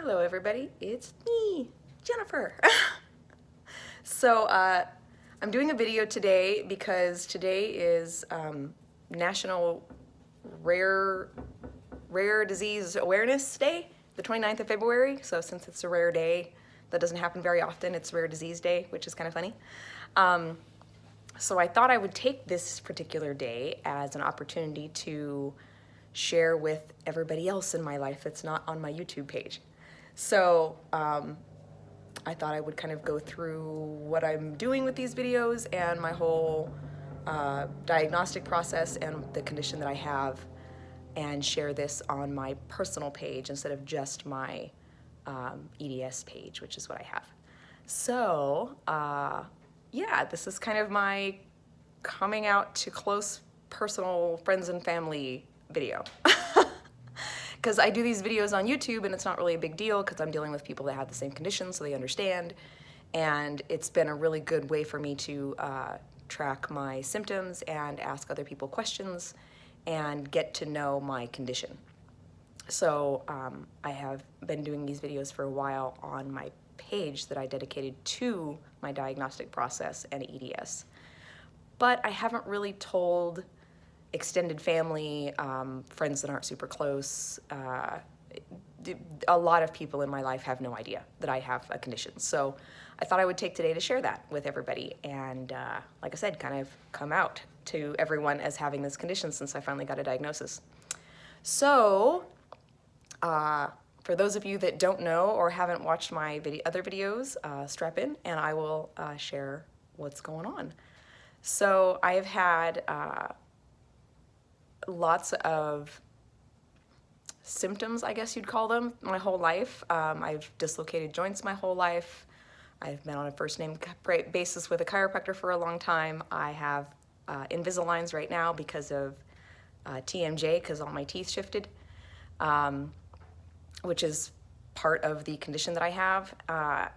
Hello everybody, it's me, Jennifer. So I'm doing a video today because today is National Rare Disease Awareness Day, the 29th of February. So since it's a rare day, that doesn't happen very often, it's Rare Disease Day, which is kind of funny. So I thought I would take this particular day as an opportunity to share with everybody else in my life that's not on my YouTube page. So I thought I would kind of go through what I'm doing with these videos and my whole diagnostic process and the condition that I have, and share this on my personal page instead of just my EDS page, which is what I have. So yeah, this is kind of my coming out to close personal friends and family video. Because I do these videos on YouTube and it's not really a big deal because I'm dealing with people that have the same condition, so they understand. And it's been a really good way for me to track my symptoms and ask other people questions and get to know my condition. So I have been doing these videos for a while on my page that I dedicated to my diagnostic process and EDS. But I haven't really told extended family, friends that aren't super close. A lot of people in my life have no idea that I have a condition. So I thought I would take today to share that with everybody and, like I said, kind of come out to everyone as having this condition since I finally got a diagnosis. So for those of you that don't know or haven't watched my other videos, strap in and I will share what's going on. So I have had lots of symptoms, I guess you'd call them, my whole life. I've dislocated joints my whole life. I've been on a first name basis with a chiropractor for a long time. I have Invisaligns right now because of TMJ, because all my teeth shifted, which is part of the condition that I have.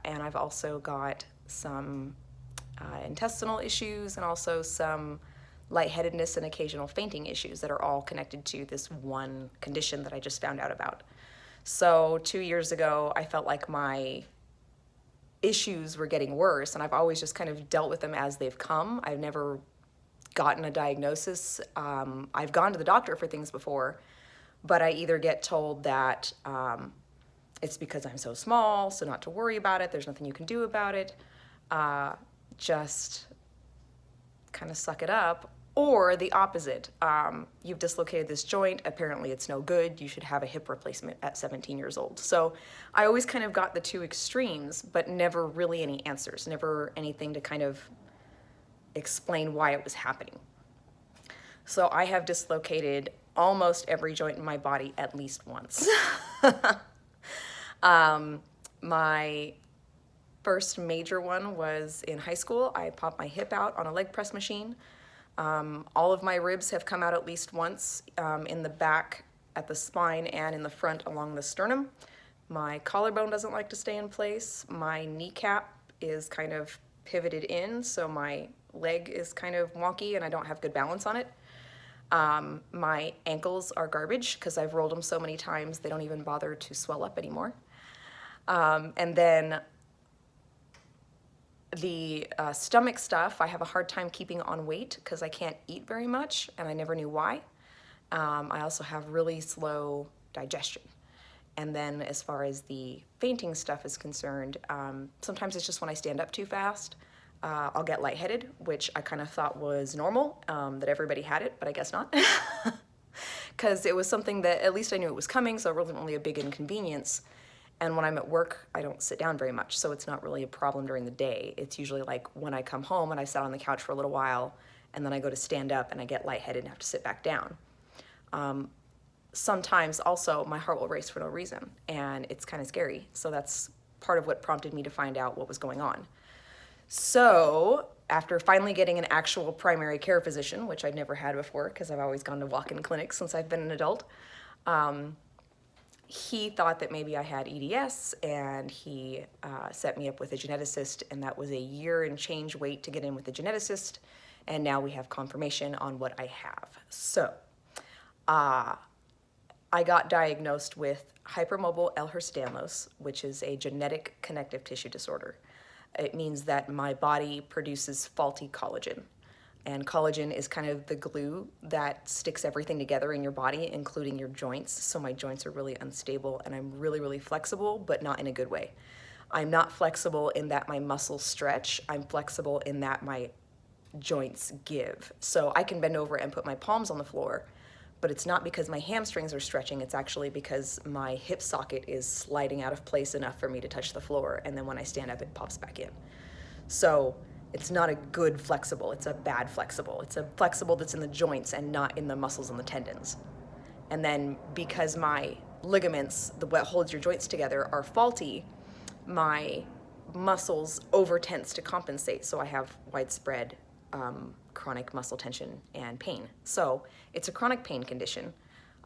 And I've also got some intestinal issues and also some lightheadedness and occasional fainting issues that are all connected to this one condition that I just found out about. So 2 years ago, I felt like my issues were getting worse, and I've always just kind of dealt with them as they've come. I've never gotten a diagnosis. I've gone to the doctor for things before, but I either get told that it's because I'm so small, so not to worry about it, there's nothing you can do about it, just kind of suck it up. Or the opposite, you've dislocated this joint, apparently it's no good, you should have a hip replacement at 17 years old. So I always kind of got the two extremes, but never really any answers, never anything to kind of explain why it was happening. So I have dislocated almost every joint in my body at least once. My first major one was in high school. I popped my hip out on a leg press machine. All of my ribs have come out at least once, in the back at the spine and in the front along the sternum. My collarbone doesn't like to stay in place. My kneecap is kind of pivoted in, so my leg is kind of wonky and I don't have good balance on it. My ankles are garbage because I've rolled them so many times they don't even bother to swell up anymore. And then the stomach stuff, I have a hard time keeping on weight because I can't eat very much and I never knew why. I also have really slow digestion. And then as far as the fainting stuff is concerned, sometimes it's just when I stand up too fast. I'll get lightheaded, which I kind of thought was normal, that everybody had it, but I guess not. Because it was something that at least I knew it was coming, so it wasn't really a big inconvenience. And when I'm at work, I don't sit down very much, so it's not really a problem during the day. It's usually like when I come home and I sat on the couch for a little while, and then I go to stand up and I get lightheaded and have to sit back down. Sometimes also my heart will race for no reason, and it's kind of scary. So that's part of what prompted me to find out what was going on. So after finally getting an actual primary care physician, which I'd never had before because I've always gone to walk-in clinics since I've been an adult, he thought that maybe I had EDS, and he set me up with a geneticist, and that was a year and change wait to get in with the geneticist, and now we have confirmation on what I have. So I got diagnosed with hypermobile Ehlers-Danlos, which is a genetic connective tissue disorder. It means that my body produces faulty collagen. And collagen is kind of the glue that sticks everything together in your body, including your joints. So my joints are really unstable, and I'm really, really flexible, but not in a good way. I'm not flexible in that my muscles stretch. I'm flexible in that my joints give. So I can bend over and put my palms on the floor, but it's not because my hamstrings are stretching. It's actually because my hip socket is sliding out of place enough for me to touch the floor, and then when I stand up, it pops back in. So it's not a good flexible, it's a bad flexible. It's a flexible that's in the joints and not in the muscles and the tendons. And then because my ligaments, what holds your joints together, are faulty, my muscles overtense to compensate. So I have widespread chronic muscle tension and pain. So it's a chronic pain condition.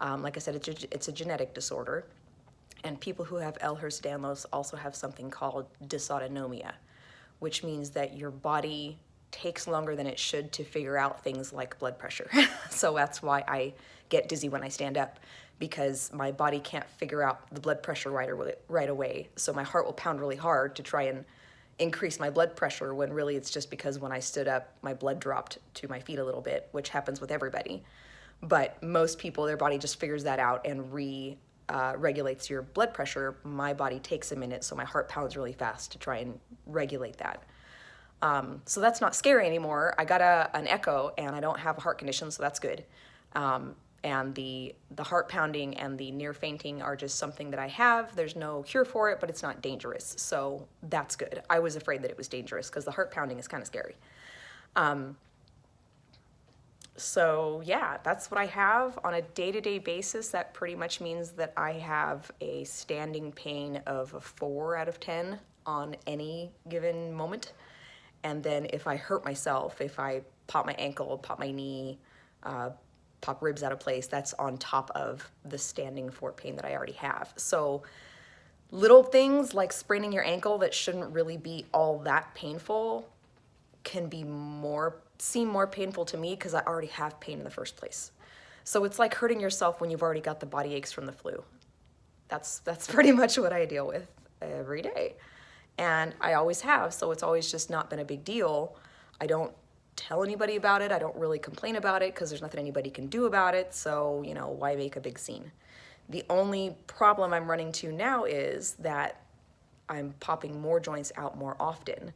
Like I said, it's a genetic disorder. And people who have Ehlers-Danlos also have something called dysautonomia, which means that your body takes longer than it should to figure out things like blood pressure. So that's why I get dizzy when I stand up, because my body can't figure out the blood pressure right away. So my heart will pound really hard to try and increase my blood pressure, when really it's just because when I stood up, my blood dropped to my feet a little bit, which happens with everybody. But most people, their body just figures that out and regulates your blood pressure. My body takes a minute, so my heart pounds really fast to try and regulate that. So that's not scary anymore. I got an echo, and I don't have a heart condition, so that's good. And the heart pounding and the near fainting are just something that I have. There's no cure for it, but it's not dangerous, so that's good. I was afraid that it was dangerous because the heart pounding is kind of scary. So yeah, that's what I have on a day-to-day basis. That pretty much means that I have a standing pain of a 4 out of 10 on any given moment. And then if I hurt myself, if I pop my ankle, pop my knee, pop ribs out of place, that's on top of the standing 4 pain that I already have. So little things like spraining your ankle that shouldn't really be all that painful can be seem more painful to me because I already have pain in the first place. So it's like hurting yourself when you've already got the body aches from the flu. That's pretty much what I deal with every day. And I always have, so it's always just not been a big deal. I don't tell anybody about it. I don't really complain about it because there's nothing anybody can do about it. So, why make a big scene? The only problem I'm running to now is that I'm popping more joints out more often.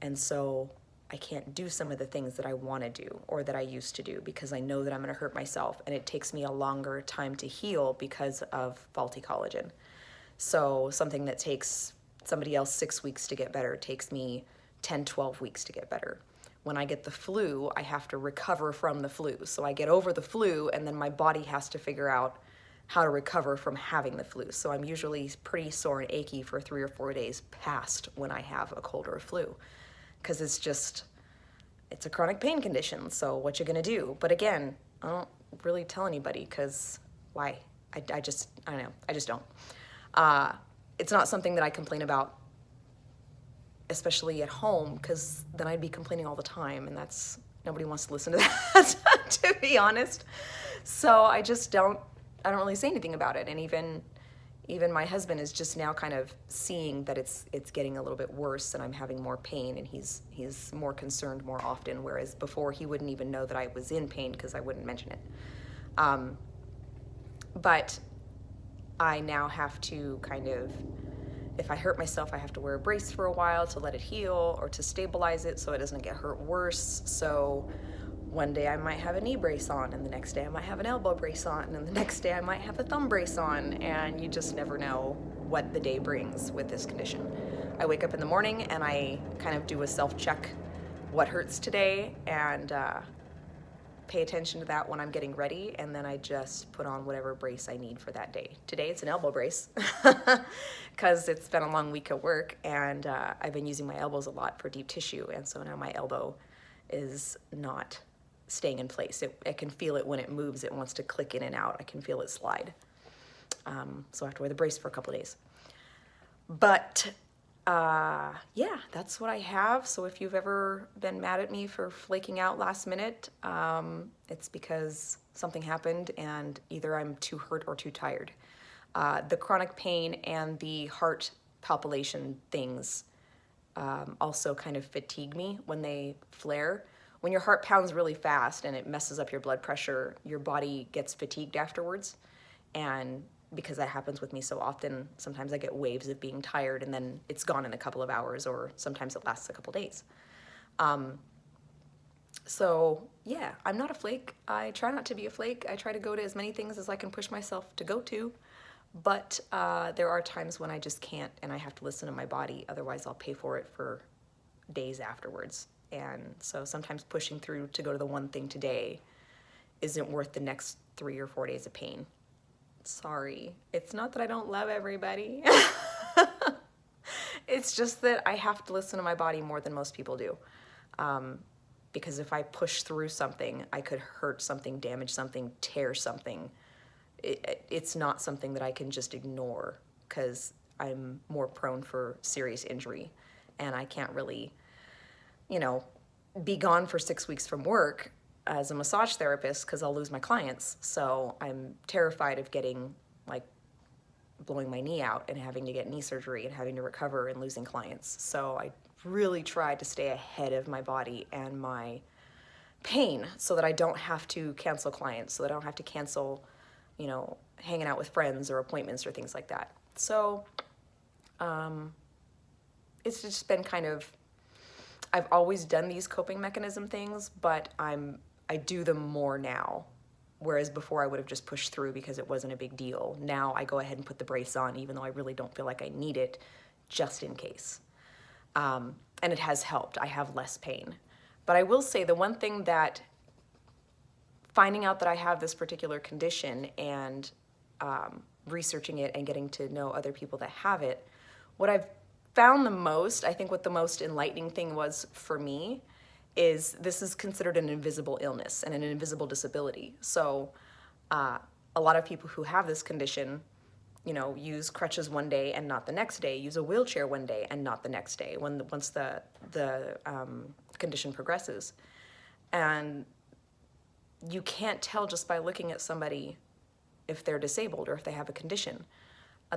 And so I can't do some of the things that I want to do or that I used to do because I know that I'm going to hurt myself, and it takes me a longer time to heal because of faulty collagen. So something that takes somebody else 6 weeks to get better takes me 10, 12 weeks to get better. When I get the flu, I have to recover from the flu. So I get over the flu, and then my body has to figure out how to recover from having the flu. So I'm usually pretty sore and achy for 3 or 4 days past when I have a cold or a flu, because it's a chronic pain condition. So what you gonna do? But again, I don't really tell anybody because why? I don't know. I just don't. It's not something that I complain about, especially at home, because then I'd be complaining all the time, and nobody wants to listen to that, to be honest. So I don't really say anything about it. And even my husband is just now kind of seeing that it's getting a little bit worse and I'm having more pain, and he's more concerned more often, whereas before he wouldn't even know that I was in pain because I wouldn't mention it. But I now have to if I hurt myself, I have to wear a brace for a while to let it heal or to stabilize it so it doesn't get hurt worse. So one day I might have a knee brace on, and the next day I might have an elbow brace on, and the next day I might have a thumb brace on, and you just never know what the day brings with this condition. I wake up in the morning and I kind of do a self-check, what hurts today, and pay attention to that when I'm getting ready, and then I just put on whatever brace I need for that day. Today it's an elbow brace because it's been a long week at work, and I've been using my elbows a lot for deep tissue, and so now my elbow is not staying in place. I can feel it when it moves. It wants to click in and out. I can feel it slide. So I have to wear the brace for a couple of days. But Yeah, that's what I have. So if you've ever been mad at me for flaking out last minute, it's because something happened and either I'm too hurt or too tired. The chronic pain and the heart palpitation things also kind of fatigue me when they flare. When your heart pounds really fast and it messes up your blood pressure, your body gets fatigued afterwards. And because that happens with me so often, sometimes I get waves of being tired and then it's gone in a couple of hours, or sometimes it lasts a couple days. So yeah, I'm not a flake. I try not to be a flake. I try to go to as many things as I can push myself to go to. But there are times when I just can't and I have to listen to my body. Otherwise, I'll pay for it for days afterwards. And so sometimes pushing through to go to the one thing today isn't worth the next 3 or 4 days of pain. Sorry. It's not that I don't love everybody. It's just that I have to listen to my body more than most people do. Because if I push through something, I could hurt something, damage something, tear something. It's not something that I can just ignore because I'm more prone for serious injury. And I can't really, be gone for 6 weeks from work as a massage therapist because I'll lose my clients. So I'm terrified of getting, blowing my knee out and having to get knee surgery and having to recover and losing clients. So I really try to stay ahead of my body and my pain so that I don't have to cancel clients, so that I don't have to cancel, hanging out with friends or appointments or things like that. So it's just been kind of, I've always done these coping mechanism things, but I do them more now. Whereas before I would have just pushed through because it wasn't a big deal. Now I go ahead and put the brace on even though I really don't feel like I need it, just in case. And it has helped. I have less pain. But I will say the one thing that finding out that I have this particular condition and researching it and getting to know other people that have it, what I've found the most, I think what the most enlightening thing was for me, is this is considered an invisible illness and an invisible disability. So a lot of people who have this condition, use crutches one day and not the next day, use a wheelchair one day and not the next day once the condition progresses. And you can't tell just by looking at somebody if they're disabled or if they have a condition.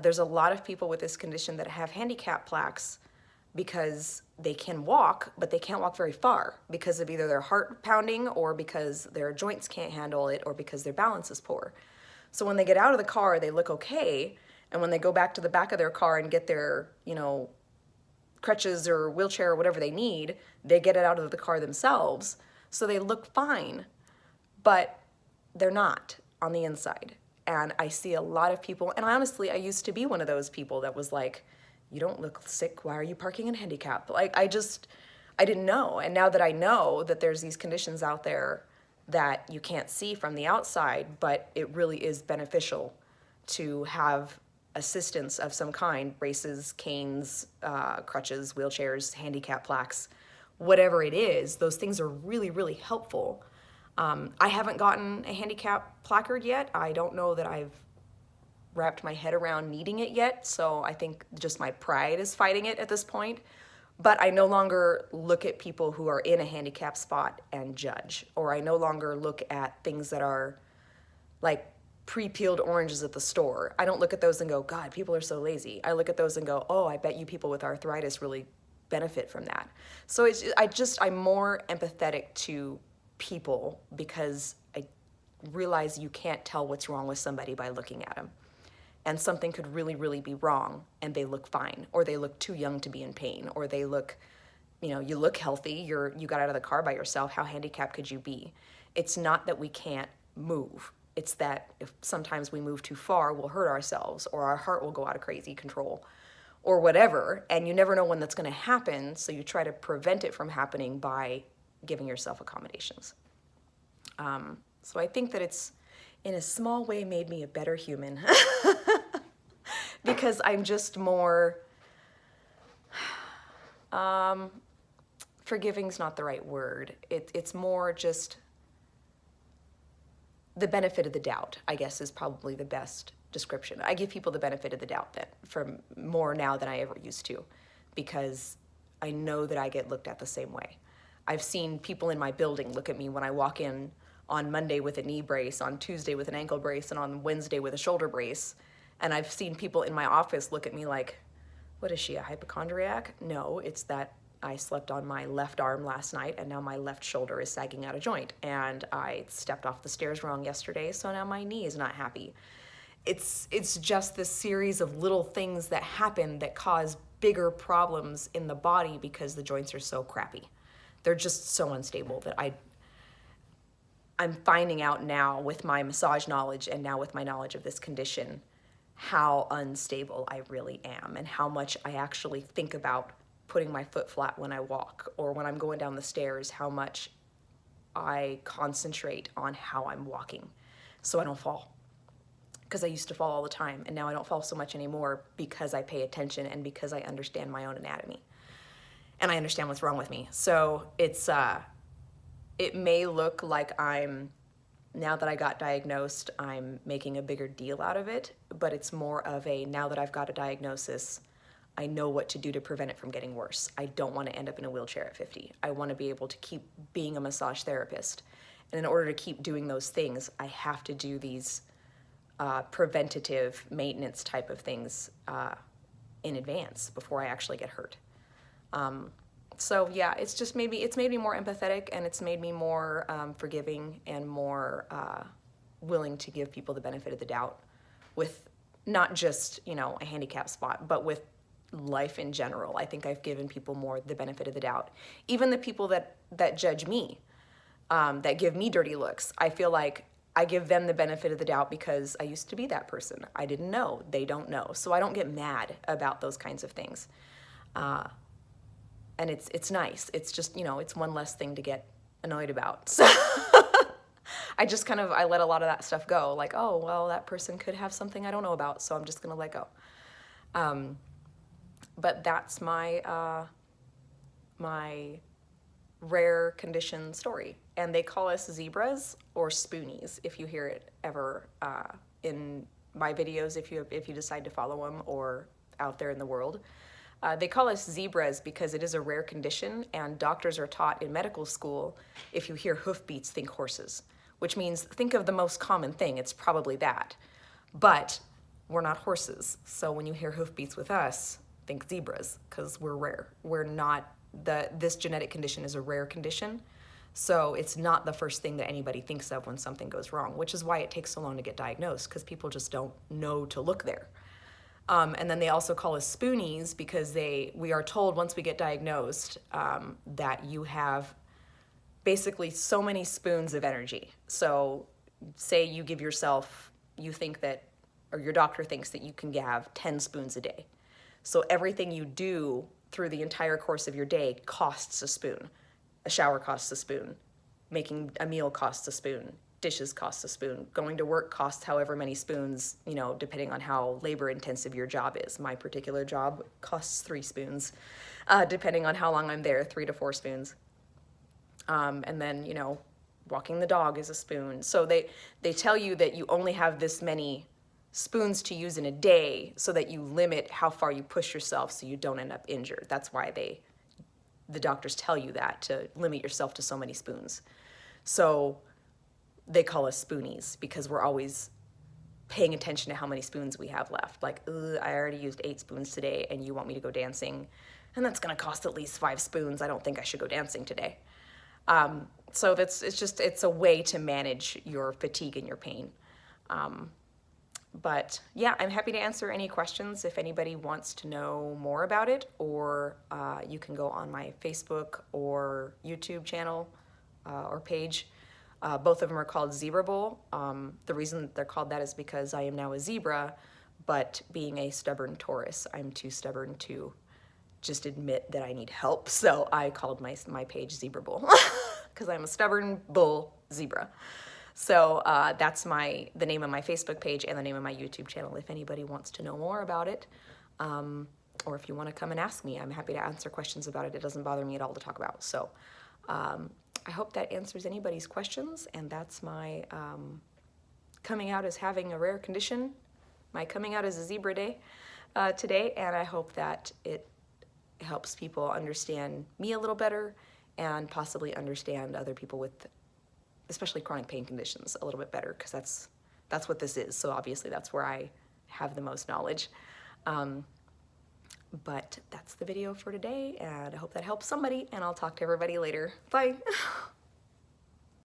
There's a lot of people with this condition that have handicap plaques because they can walk, but they can't walk very far because of either their heart pounding or because their joints can't handle it or because their balance is poor. So when they get out of the car, they look okay. And when they go back to the back of their car and get their, crutches or wheelchair or whatever they need, they get it out of the car themselves. So they look fine, but they're not on the inside. And I see a lot of people, and honestly, I used to be one of those people that was like, you don't look sick, why are you parking in handicap? I didn't know. And now that I know that there's these conditions out there that you can't see from the outside, but it really is beneficial to have assistance of some kind, braces, canes, crutches, wheelchairs, handicap plaques, whatever it is, those things are really, really helpful. I haven't gotten a handicap placard yet. I don't know that I've wrapped my head around needing it yet, so I think just my pride is fighting it at this point. But I no longer look at people who are in a handicap spot and judge, or I no longer look at things that are like pre-peeled oranges at the store. I don't look at those and go, God, people are so lazy. I look at those and go, oh, I bet you people with arthritis really benefit from that. So I'm more empathetic to people because I realize you can't tell what's wrong with somebody by looking at them. And something could really, really be wrong and they look fine, or they look too young to be in pain, or they look, you look healthy, you got out of the car by yourself, how handicapped could you be? It's not that we can't move. It's that if sometimes we move too far, we'll hurt ourselves, or our heart will go out of crazy control, or whatever, and you never know when that's gonna happen, so you try to prevent it from happening by giving yourself accommodations. So I think that it's, in a small way, made me a better human because I'm just more, forgiving's not the right word. It's more just the benefit of the doubt, I guess, is probably the best description. I give people the benefit of the doubt that for more now than I ever used to, because I know that I get looked at the same way. I've seen people in my building look at me when I walk in on Monday with a knee brace, on Tuesday with an ankle brace, and on Wednesday with a shoulder brace. And I've seen people in my office look at me like, what is she, a hypochondriac? No, it's that I slept on my left arm last night and now my left shoulder is sagging out of joint. And I stepped off the stairs wrong yesterday, so now my knee is not happy. It's just this series of little things that happen that cause bigger problems in the body because the joints are so crappy. They're just so unstable that I'm finding out now with my massage knowledge and now with my knowledge of this condition how unstable I really am and how much I actually think about putting my foot flat when I walk, or when I'm going down the stairs, how much I concentrate on how I'm walking so I don't fall. Because I used to fall all the time, and now I don't fall so much anymore because I pay attention and because I understand my own anatomy. And I understand what's wrong with me. So it may look like now that I got diagnosed, I'm making a bigger deal out of it, but it's more of a, now that I've got a diagnosis, I know what to do to prevent it from getting worse. I don't want to end up in a wheelchair at 50. I want to be able to keep being a massage therapist. And in order to keep doing those things, I have to do these preventative maintenance type of things in advance before I actually get hurt. So yeah, it's made me more empathetic, and it's made me more forgiving and more willing to give people the benefit of the doubt with not just, a handicap spot, but with life in general. I think I've given people more the benefit of the doubt. Even the people that judge me, that give me dirty looks, I feel like I give them the benefit of the doubt because I used to be that person. I didn't know. They don't know. So I don't get mad about those kinds of things. And it's nice. It's just, it's one less thing to get annoyed about. So I just I let a lot of that stuff go. Like, oh, well, that person could have something I don't know about, so I'm just going to let go. But that's my rare condition story. And they call us zebras or spoonies if you hear it ever in my videos, if you decide to follow them or out there in the world. They call us zebras because it is a rare condition, and doctors are taught in medical school, if you hear hoofbeats, think horses, which means think of the most common thing. It's probably that. But we're not horses. So when you hear hoofbeats with us, think zebras, because we're rare. We're not, this genetic condition is a rare condition. So it's not the first thing that anybody thinks of when something goes wrong, which is why it takes so long to get diagnosed, because people just don't know to look there. And then they also call us spoonies because we are told once we get diagnosed that you have basically so many spoons of energy. So say you give yourself, you think that, or your doctor thinks that you can have 10 spoons a day. So everything you do through the entire course of your day costs a spoon. A shower costs a spoon. Making a meal costs a spoon. Dishes costs a spoon. Going to work costs however many spoons, depending on how labor intensive your job is. My particular job costs 3 spoons, depending on how long I'm there, 3 to 4 spoons. And then, walking the dog is a spoon. So they tell you that you only have this many spoons to use in a day so that you limit how far you push yourself so you don't end up injured. That's why the doctors tell you that, to limit yourself to so many spoons. So they call us spoonies because we're always paying attention to how many spoons we have left. Like, I already used 8 spoons today and you want me to go dancing, and that's gonna cost at least 5 spoons. I don't think I should go dancing today. So it's a way to manage your fatigue and your pain. But yeah, I'm happy to answer any questions if anybody wants to know more about it, or you can go on my Facebook or YouTube channel or page. Both of them are called Zebra Bowl. The reason they're called that is because I am now a zebra, but being a stubborn Taurus, I'm too stubborn to just admit that I need help. So I called my page Zebra Bull because I'm a stubborn bull zebra. So that's the name of my Facebook page and the name of my YouTube channel if anybody wants to know more about it. Or if you want to come and ask me, I'm happy to answer questions about it. It doesn't bother me at all to talk about. So I hope that answers anybody's questions. And that's my coming out as having a rare condition, my coming out as a zebra day today. And I hope that it helps people understand me a little better and possibly understand other people with especially chronic pain conditions a little bit better, because that's what this is. So obviously that's where I have the most knowledge. But that's the video for today, and I hope that helps somebody, and I'll talk to everybody later. Bye.